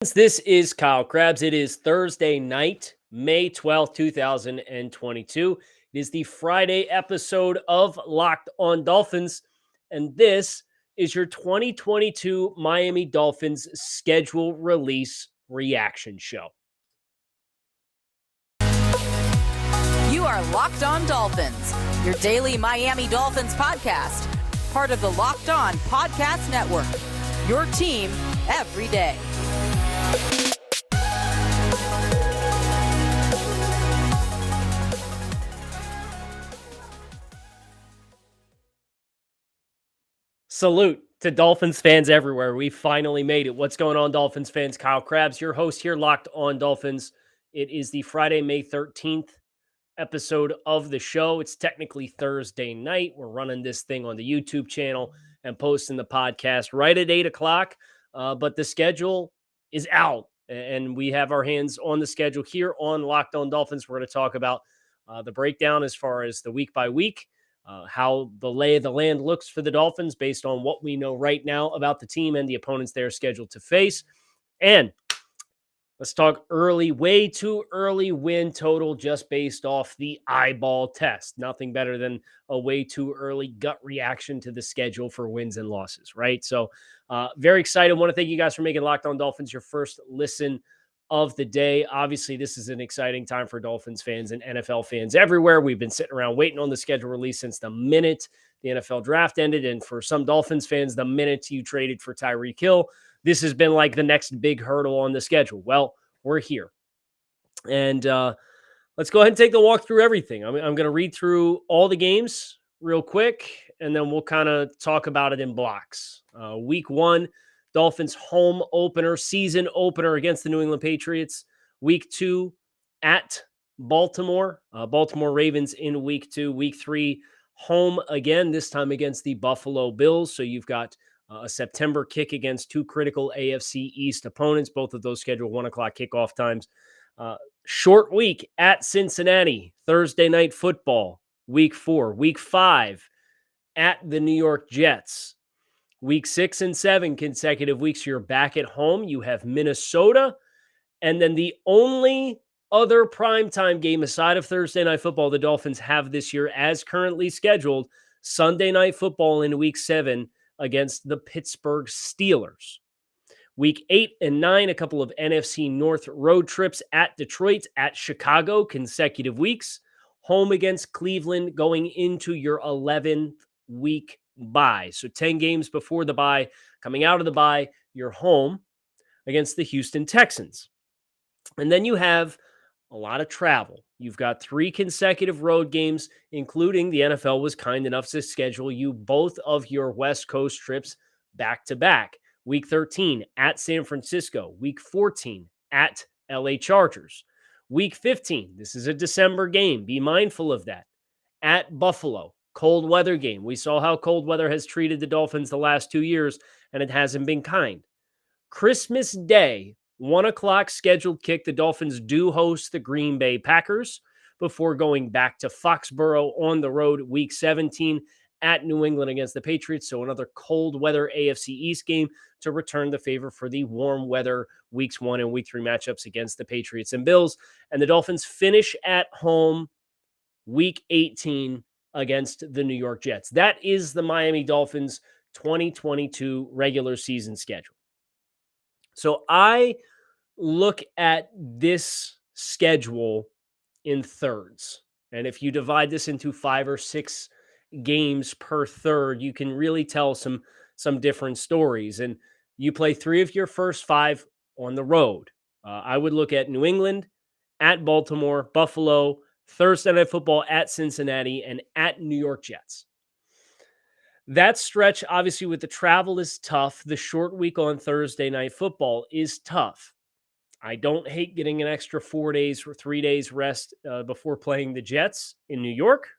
This is Kyle Krabs. It is Thursday night, May 12th, 2022. It is the Friday episode of Locked On Dolphins, and this is your 2022 Miami Dolphins schedule release reaction show. You are Locked On Dolphins, your daily Miami Dolphins podcast, part of the Locked On Podcast Network, your team every day. Salute to Dolphins fans everywhere. We finally made it. What's going on, Dolphins fans? Kyle Krabs, your host here, Locked On Dolphins. It is the Friday, May 13th episode of the show. It's technically Thursday night. We're running this thing on the YouTube channel and posting the podcast right at 8 o'clock. But the schedule is out, and we have our hands on the schedule here on Locked On Dolphins. We're going to talk about the breakdown as far as the week by week, how the lay of the land looks for the Dolphins based on what we know right now about the team and the opponents they're scheduled to face. And let's talk early, way too early win total just based off the eyeball test. Nothing better than a way too early gut reaction to the schedule for wins and losses, right? So very excited. I want to thank you guys for making Locked On Dolphins your first listen of the day. Obviously, this is an exciting time for Dolphins fans and NFL fans everywhere. We've been sitting around waiting on the schedule release since the minute the NFL draft ended. And for some Dolphins fans, the minute you traded for Tyreek Hill, this has been like the next big hurdle on the schedule. Well, we're here. And let's go ahead and take the walk through everything. I'm going to read through all the games real quick, and then we'll kind of talk about it in blocks. Week 1, Dolphins home opener, season opener against the New England Patriots. Week 2 at Baltimore. Baltimore Ravens in week 2. Week 3 home again, this time against the Buffalo Bills. So you've got a September kick against two critical AFC East opponents. Both of those scheduled 1 o'clock kickoff times. Short week at Cincinnati. Thursday night football. Week 4. Week 5 at the New York Jets. Week 6 and 7 consecutive weeks, you're back at home. You have Minnesota. And then the only other primetime game aside of Thursday night football the Dolphins have this year as currently scheduled, Sunday night football in week 7 against the Pittsburgh Steelers. Week 8 and 9, a couple of NFC North road trips at Detroit, at Chicago, consecutive weeks. Home against Cleveland going into your 11th week bye. So 10 games before the bye. Coming out of the bye, you're home against the Houston Texans. And then you have a lot of travel. You've got 3 consecutive road games, including the NFL was kind enough to schedule you both of your West Coast trips back to back. Week 13 at San Francisco. Week 14 at LA Chargers. Week 15, this is a December game. Be mindful of that. At Buffalo. Cold weather game. We saw how cold weather has treated the Dolphins the last 2 years, and it hasn't been kind. Christmas Day, 1 o'clock scheduled kick. The Dolphins do host the Green Bay Packers before going back to Foxborough on the road week 17 at New England against the Patriots. So another cold weather AFC East game to return the favor for the warm weather weeks 1 and week 3 matchups against the Patriots and Bills. And the Dolphins finish at home week 18 against the New York Jets. That is the Miami Dolphins 2022 regular season schedule. So I look at this schedule in thirds. And if you divide this into 5 or 6 games per third, you can really tell some different stories. And you play 3 of your first 5 on the road. I would look at New England, at Baltimore, Buffalo, Thursday night football at Cincinnati, and at New York Jets. That stretch, obviously, with the travel is tough. The short week on Thursday night football is tough. I don't hate getting an extra 4 days or 3 days rest before playing the Jets in New York.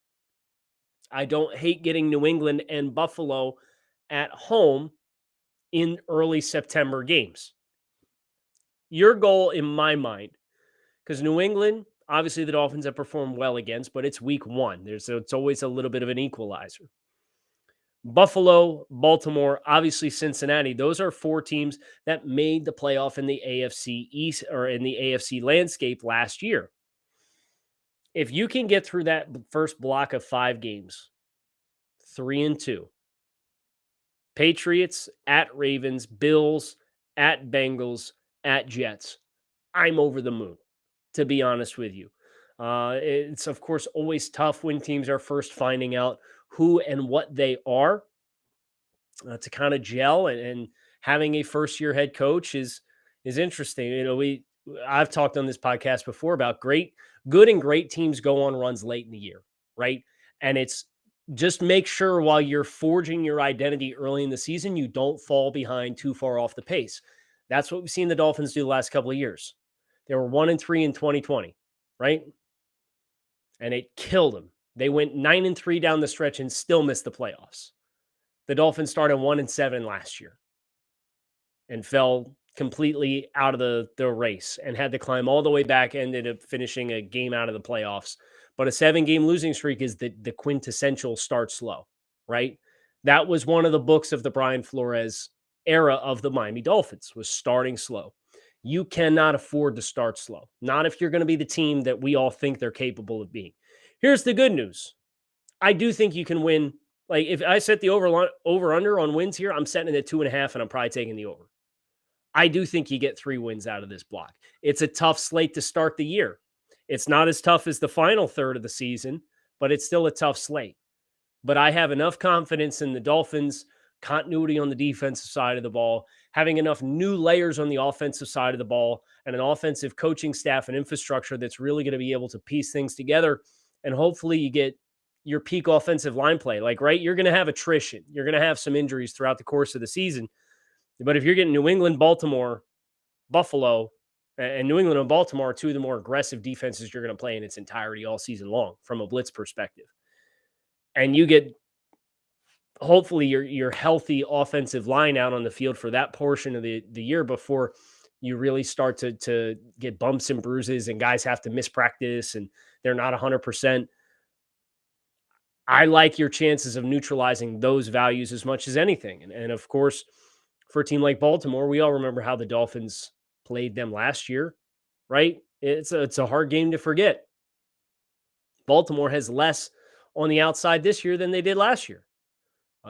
I don't hate getting New England and Buffalo at home in early September games. Your goal, in my mind, because New England, obviously the Dolphins have performed well against, but it's week 1. It's always a little bit of an equalizer. Buffalo, Baltimore, obviously Cincinnati. Those are 4 teams that made the playoff in the AFC East or in the AFC landscape last year. If you can get through that first block of 5 games, 3-2, Patriots at Ravens, Bills at Bengals, at Jets, I'm over the moon, to be honest with you. It's, of course, always tough when teams are first finding out who and what they are to kind of gel, and having a first-year head coach is interesting. I've talked on this podcast before about good and great teams go on runs late in the year, right? And it's just make sure while you're forging your identity early in the season, you don't fall behind too far off the pace. That's what we've seen the Dolphins do the last couple of years. They were 1-3 in 2020, right? And it killed them. They went 9-3 down the stretch and still missed the playoffs. The Dolphins started 1-7 last year and fell completely out of the race and had to climb all the way back, ended up finishing a game out of the playoffs. But a 7-game losing streak is the quintessential start slow, right? That was one of the books of the Brian Flores era of the Miami Dolphins, was starting slow. You cannot afford to start slow, not if you're going to be the team that we all think they're capable of being. Here's the good news. I do think you can win. Like, if I set the over-under on wins here, I'm setting it at 2.5, and I'm probably taking the over. I do think you get 3 wins out of this block. It's a tough slate to start the year. It's not as tough as the final third of the season, but it's still a tough slate. But I have enough confidence in the Dolphins, continuity on the defensive side of the ball, having enough new layers on the offensive side of the ball, and an offensive coaching staff and infrastructure that's really going to be able to piece things together. And hopefully you get your peak offensive line play. Like, right, you're going to have attrition. You're going to have some injuries throughout the course of the season. But if you're getting New England, Baltimore, Buffalo, and New England and Baltimore are 2 of the more aggressive defenses you're going to play in its entirety all season long from a blitz perspective. And you get, hopefully, your healthy offensive line out on the field for that portion of the year before you really start to get bumps and bruises and guys have to miss practice and they're not 100%. I like your chances of neutralizing those values as much as anything. And of course, for a team like Baltimore, we all remember how the Dolphins played them last year, right? It's a hard game to forget. Baltimore has less on the outside this year than they did last year.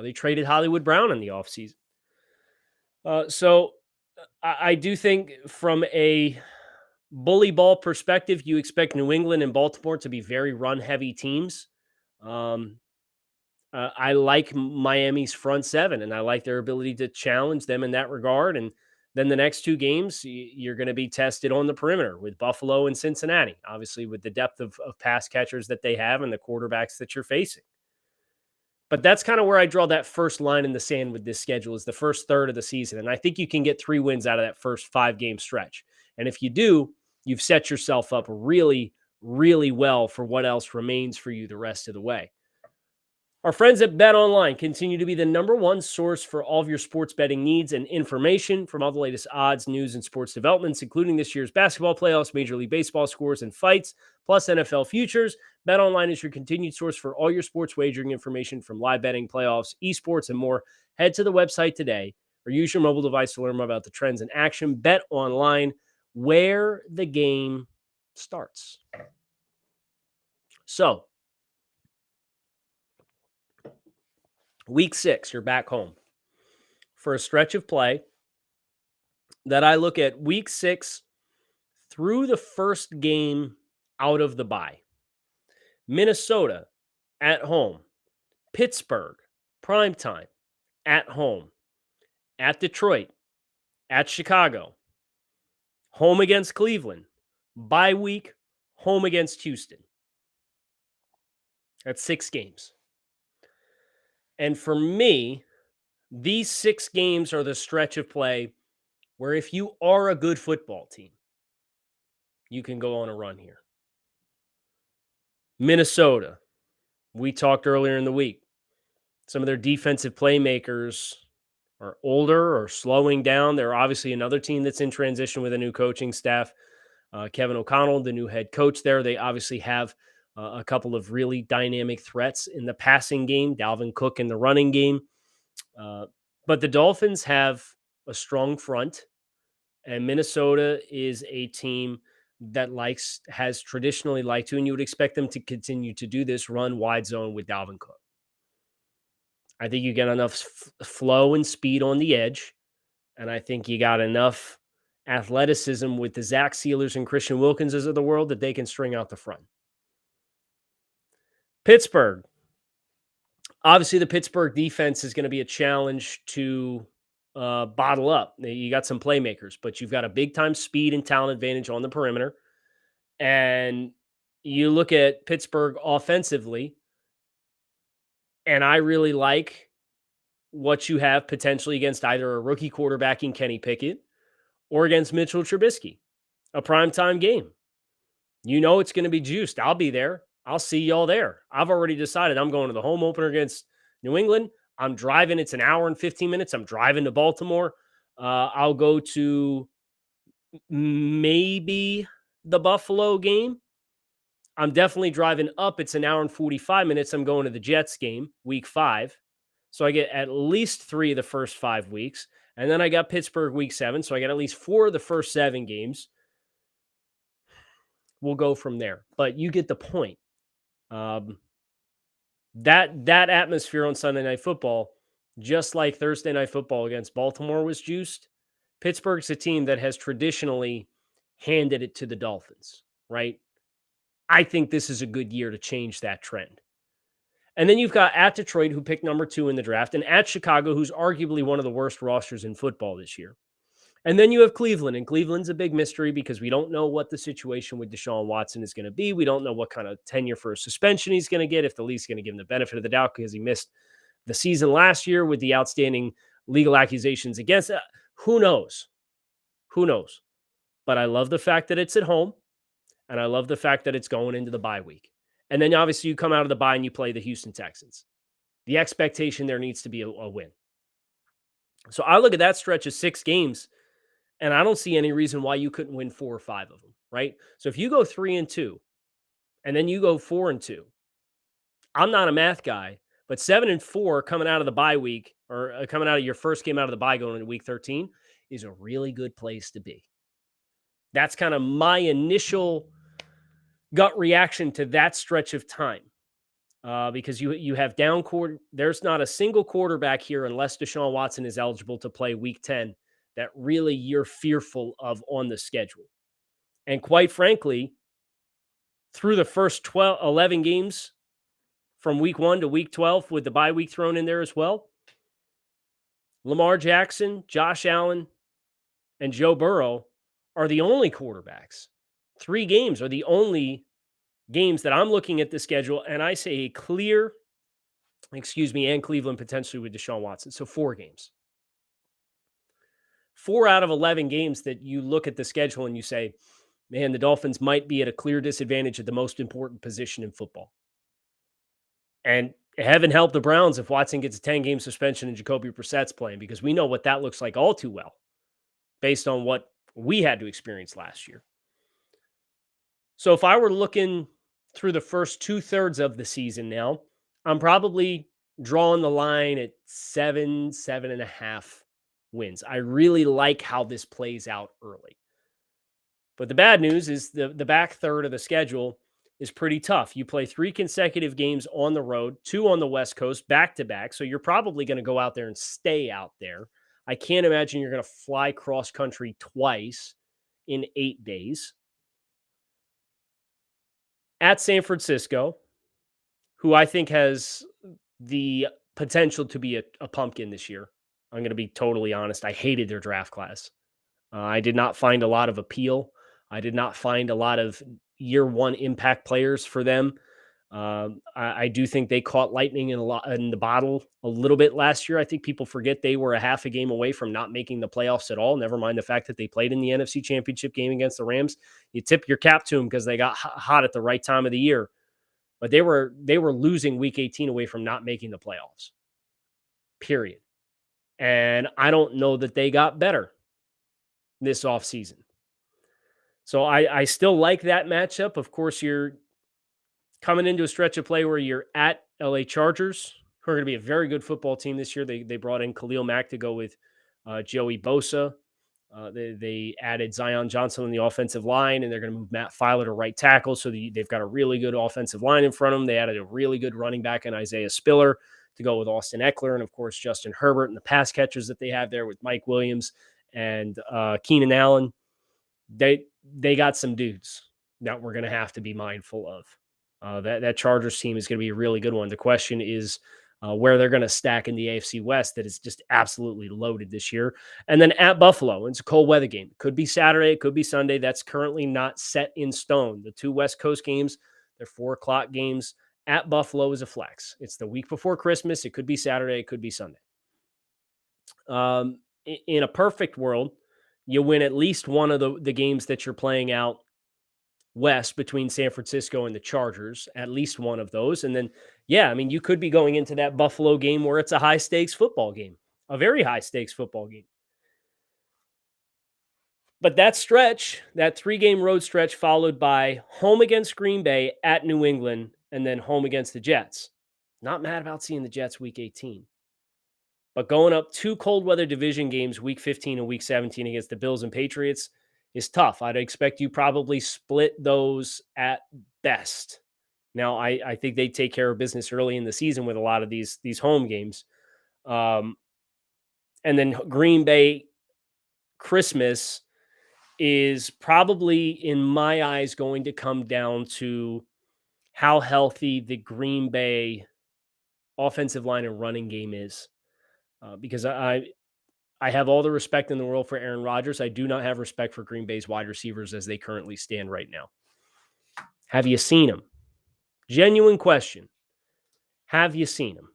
They traded Hollywood Brown in the offseason. So I do think from a bully ball perspective, you expect New England and Baltimore to be very run-heavy teams. I like Miami's front 7, and I like their ability to challenge them in that regard. And then the next 2 games, you're going to be tested on the perimeter with Buffalo and Cincinnati, obviously with the depth of pass catchers that they have and the quarterbacks that you're facing. But that's kind of where I draw that first line in the sand with this schedule, is the first third of the season. And I think you can get 3 wins out of that first 5-game stretch. And if you do, you've set yourself up really, really well for what else remains for you the rest of the way. Our friends at BetOnline continue to be the #1 source for all of your sports betting needs and information, from all the latest odds, news, and sports developments, including this year's basketball playoffs, Major League Baseball scores and fights, plus NFL futures. BetOnline is your continued source for all your sports wagering information, from live betting, playoffs, esports, and more. Head to the website today or use your mobile device to learn more about the trends in action. BetOnline, where the game starts. So, Week 6, you're back home for a stretch of play that I look at Week 6 through the first game out of the bye. Minnesota at home, Pittsburgh, primetime, at home, at Detroit, at Chicago, home against Cleveland, bye week, home against Houston. That's 6 games. And for me, these 6 games are the stretch of play where if you are a good football team, you can go on a run here. Minnesota, we talked earlier in the week. Some of their defensive playmakers are older or slowing down. They're obviously another team that's in transition with a new coaching staff. Kevin O'Connell, the new head coach there. They obviously have a couple of really dynamic threats in the passing game, Dalvin Cook in the running game. But the Dolphins have a strong front, and Minnesota is a team that has traditionally liked to, and you would expect them to continue to do this, run wide zone with Dalvin Cook. I think you get enough flow and speed on the edge, and I think you got enough athleticism with the Zach Sealers and Christian Wilkinses of the world that they can string out the front. Pittsburgh. Obviously, the Pittsburgh defense is going to be a challenge to bottle up. You got some playmakers, but you've got a big-time speed and talent advantage on the perimeter. And you look at Pittsburgh offensively, and I really like what you have potentially against either a rookie quarterback in Kenny Pickett or against Mitchell Trubisky, a primetime game. You know it's going to be juiced. I'll be there. I'll see y'all there. I've already decided I'm going to the home opener against New England. I'm driving. It's an hour and 15 minutes. I'm driving to Baltimore. I'll go to maybe the Buffalo game. I'm definitely driving up. It's an hour and 45 minutes. I'm going to the Jets game, week 5. So I get at least 3 of the first 5 weeks. And then I got Pittsburgh week 7. So I got at least 4 of the first 7 games. We'll go from there. But you get the point. That atmosphere on Sunday Night Football, just like Thursday Night Football against Baltimore was juiced, Pittsburgh's a team that has traditionally handed it to the Dolphins, right? I think this is a good year to change that trend. And then you've got at Detroit, who picked number 2 in the draft, and at Chicago, who's arguably one of the worst rosters in football this year. And then you have Cleveland, and Cleveland's a big mystery because we don't know what the situation with Deshaun Watson is going to be. We don't know what kind of tenure for a suspension he's going to get, if the league's going to give him the benefit of the doubt because he missed the season last year with the outstanding legal accusations against. Who knows? Who knows? But I love the fact that it's at home, and I love the fact that it's going into the bye week. And then obviously you come out of the bye and you play the Houston Texans. The expectation there needs to be a win. So I look at that stretch of 6 games, and I don't see any reason why you couldn't win 4 or 5 of them, right? So if you go 3-2, and then you go 4-2, I'm not a math guy, but 7-4 coming out of the bye week, or coming out of your first game out of the bye going into week 13, is a really good place to be. That's kind of my initial gut reaction to that stretch of time. Because you have down quarter. There's not a single quarterback here, unless Deshaun Watson is eligible to play week 10, that really you're fearful of on the schedule. And quite frankly, through the first 11 games from week 1 to week 12, with the bye week thrown in there as well, Lamar Jackson, Josh Allen, and Joe Burrow are the only quarterbacks. 3 games are the only games that I'm looking at the schedule, and I say a clear, and Cleveland potentially with Deshaun Watson. So 4 games. 4 out of 11 games that you look at the schedule and you say, man, the Dolphins might be at a clear disadvantage at the most important position in football. And heaven help the Browns if Watson gets a 10-game suspension and Jacoby Brissett's playing, because we know what that looks like all too well based on what we had to experience last year. So if I were looking through the first 2/3 of the season now, I'm probably drawing the line at 7.5 wins. I really like how this plays out early. But the bad news is the back third of the schedule is pretty tough. You play 3 consecutive games on the road, 2 on the West Coast, back-to-back. So you're probably going to go out there and stay out there. I can't imagine you're going to fly cross-country twice in 8 days. At San Francisco, who I think has the potential to be a pumpkin this year. I'm going to be totally honest. I hated their draft class. I did not find a lot of appeal. I did not find a lot of year 1 impact players for them. I do think they caught lightning in the bottle a little bit last year. I think people forget they were a half a game away from not making the playoffs at all. Never mind the fact that they played in the NFC Championship game against the Rams. You tip your cap to them because they got hot at the right time of the year. But they were losing week 18 away from not making the playoffs. Period. And I don't know that they got better this offseason. So I still like that matchup. Of course, you're coming into a stretch of play where you're at LA Chargers, who are going to be a very good football team this year. They brought in Khalil Mack to go with Joey Bosa. They added Zion Johnson on the offensive line, and they're going to move Matt Filer to right tackle. So they've got a really good offensive line in front of them. They added a really good running back in Isaiah Spiller to go with Austin Eckler, and of course Justin Herbert and the pass catchers that they have there with Mike Williams and Keenan Allen. They got some dudes that we're going to have to be mindful of. That Chargers team is going to be a really good one. The question is where they're going to stack in the AFC West that is just absolutely loaded this year. And then at Buffalo, it's a cold weather game. It could be Saturday, it could be Sunday. That's currently not set in stone. The two West Coast games, they're 4:00 games. At Buffalo is a flex. It's the week before Christmas. It could be Saturday, it could be Sunday. In a perfect world, you win at least one of the games that you're playing out west between San Francisco and the Chargers, at least one of those. And then, yeah, I mean, you could be going into that Buffalo game where it's a high stakes football game, a very high stakes football game. But that stretch, that 3-game road stretch, followed by home against Green Bay, at New England, and then home against the Jets. Not mad about seeing the Jets week 18. But going up 2 cold weather division games, week 15 and week 17 against the Bills and Patriots, is tough. I'd expect you probably split those at best. Now, I think they take care of business early in the season with a lot of these home games. And then Green Bay Christmas is probably, in my eyes, going to come down to how healthy the Green Bay offensive line and running game is. Because I have all the respect in the world for Aaron Rodgers. I do not have respect for Green Bay's wide receivers as they currently stand right now. Have you seen them? Genuine question. Have you seen them?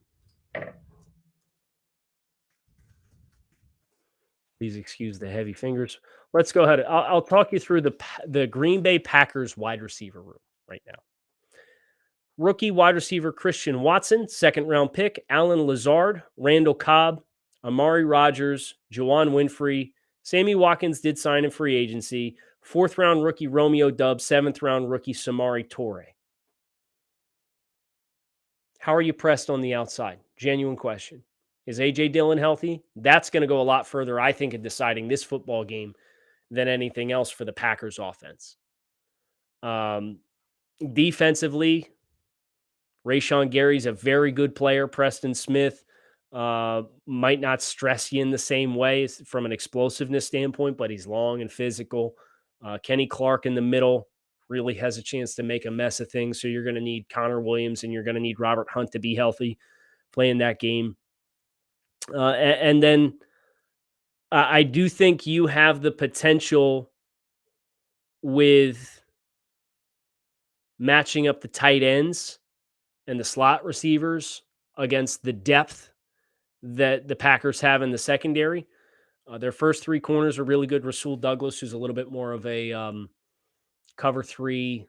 Please excuse the heavy fingers. Let's go ahead. I'll talk you through the Green Bay Packers wide receiver room right now. Rookie wide receiver Christian Watson, 2nd-round pick. Alan Lazard, Randall Cobb, Amari Rodgers, Juwan Winfrey. Sammy Watkins did sign in free agency. 4th-round rookie Romeo Doubs, 7th-round rookie Samari Toure. How are you pressed on the outside? Genuine question. Is A.J. Dillon healthy? That's going to go a lot further, I think, in deciding this football game than anything else for the Packers offense. Defensively, Rashawn Gary's a very good player. Preston Smith might not stress you in the same way from an explosiveness standpoint, but he's long and physical. Kenny Clark in the middle really has a chance to make a mess of things. So you're going to need Connor Williams and you're going to need Robert Hunt to be healthy playing that game. And then I do think you have the potential with matching up the tight ends and the slot receivers against the depth that the Packers have in the secondary. Their first 3 corners are really good. Rasul Douglas, who's a little bit more of a cover 3,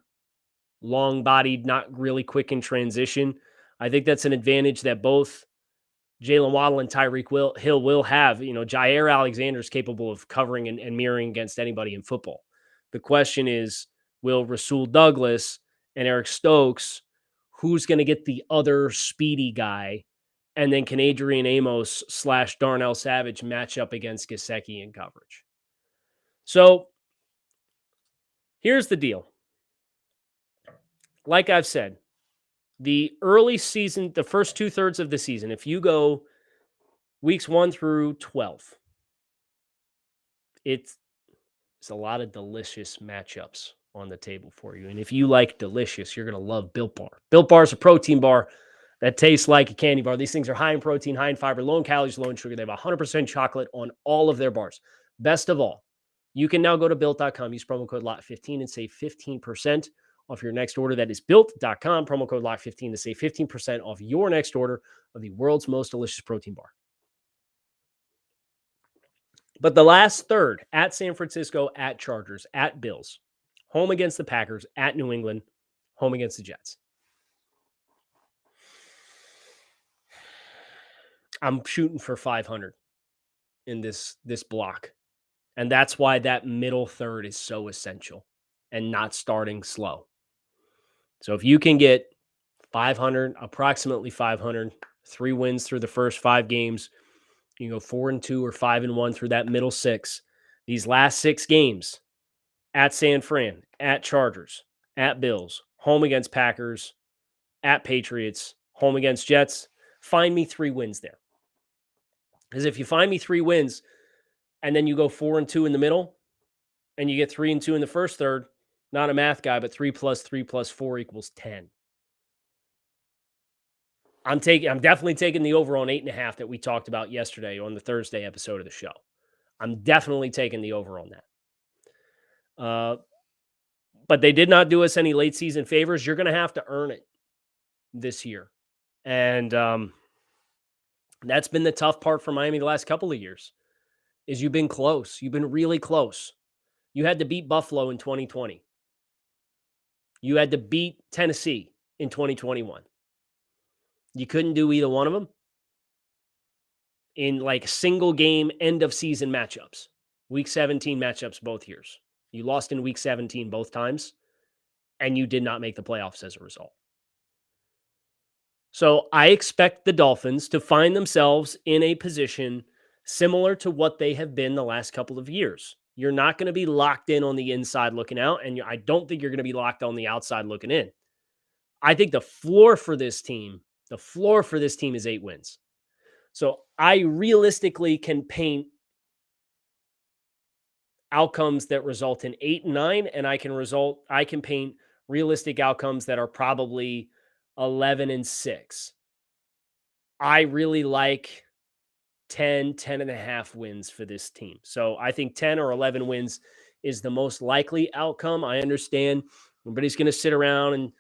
long-bodied, not really quick in transition. I think that's an advantage that both Jalen Waddle and Tyreek Hill will have. Jair Alexander is capable of covering and mirroring against anybody in football. The question is, will Rasul Douglas and Eric Stokes, who's going to get the other speedy guy? And then can Adrian Amos / Darnell Savage match up against Gesicki in coverage? So here's the deal. Like I've said, the early season, the first 2/3 of the season, if you go weeks 1 through 12, it's a lot of delicious matchups on the table for you. And if you like delicious, you're going to love Built Bar. Built Bar is a protein bar that tastes like a candy bar. These things are high in protein, high in fiber, low in calories, low in sugar. They have 100% chocolate on all of their bars. Best of all, you can now go to Built.com, use promo code LOCK15 and save 15% off your next order. That is Built.com, promo code LOCK15 to save 15% off your next order of the world's most delicious protein bar. But the last third, at San Francisco, at Chargers, at Bills, home against the Packers, at New England, home against the Jets. I'm shooting for 500 in this block. And that's why that middle third is so essential and not starting slow. So if you can get 500, approximately 500, 3 wins through the first 5 games, you go 4-2 or 5-1 through that middle 6. These last 6 games at San Fran, at Chargers, at Bills, home against Packers, at Patriots, home against Jets, find me 3 wins there. Because if you find me 3 wins and then you go 4-2 in the middle and you get 3-2 in the first third, not a math guy, but 3 plus 3 plus 4 equals 10. I'm definitely taking the over on 8.5 that we talked about yesterday on the Thursday episode of the show. I'm definitely taking the over on that. But they did not do us any late season favors. You're going to have to earn it this year. And that's been the tough part for Miami the last couple of years, is you've been close. You've been really close. You had to beat Buffalo in 2020. You had to beat Tennessee in 2021. You couldn't do either one of them in like single game end of season matchups. Week 17 matchups both years. You lost in week 17 both times, and you did not make the playoffs as a result. So I expect the Dolphins to find themselves in a position similar to what they have been the last couple of years. You're not going to be locked in on the inside looking out, and I don't think you're going to be locked on the outside looking in. I think the floor for this team is 8 wins. So I realistically can paint outcomes that result in 8 and 9, and I can paint realistic outcomes that are probably 11 and 6. I really like 10.5 wins for this team. So I think 10 or 11 wins is the most likely outcome. I understand everybody's going to sit around and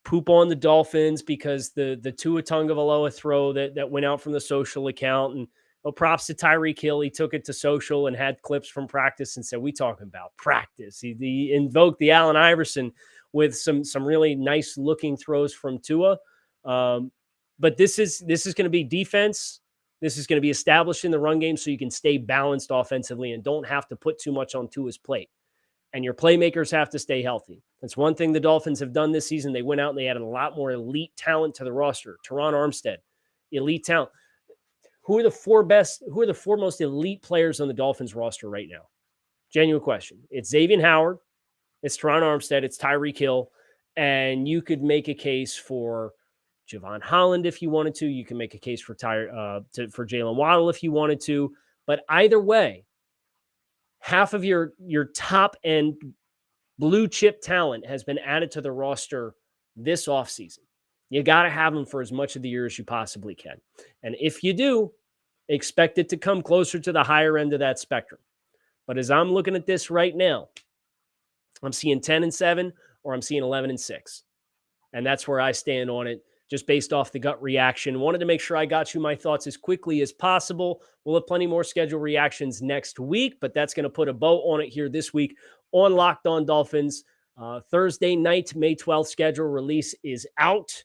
poop on the Dolphins because the Tua Tagovailoa throw that went out from the social account, and props to Tyreek Hill. He took it to social and had clips from practice and said, "We talking about practice." He invoked the Allen Iverson with some really nice looking throws from Tua. But this is going to be defense. This is going to be established in the run game so you can stay balanced offensively and don't have to put too much on Tua's plate. And your playmakers have to stay healthy. That's one thing the Dolphins have done this season. They went out and they added a lot more elite talent to the roster. Teron Armstead, elite talent. Who are the 4 most elite players on the Dolphins roster right now? Genuine question. It's Xavier Howard, it's Teron Armstead, it's Tyreek Hill, and you could make a case for Javon Holland if you wanted to. You can make a case for Jalen Waddle if you wanted to. But either way, half of your top end blue chip talent has been added to the roster this offseason. You got to have them for as much of the year as you possibly can. And if you do, expect it to come closer to the higher end of that spectrum. But as I'm looking at this right now, I'm seeing 10 and 7 or I'm seeing 11 and 6. And that's where I stand on it, just based off the gut reaction. Wanted to make sure I got you my thoughts as quickly as possible. We'll have plenty more schedule reactions next week, but that's going to put a bow on it here this week on Locked On Dolphins. Thursday night, May 12th schedule release is out.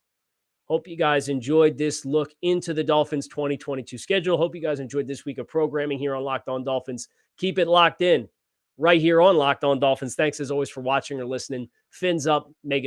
Hope you guys enjoyed this look into the Dolphins 2022 schedule. Hope you guys enjoyed this week of programming here on Locked On Dolphins. Keep it locked in right here on Locked On Dolphins. Thanks as always for watching or listening. Fins up. Make it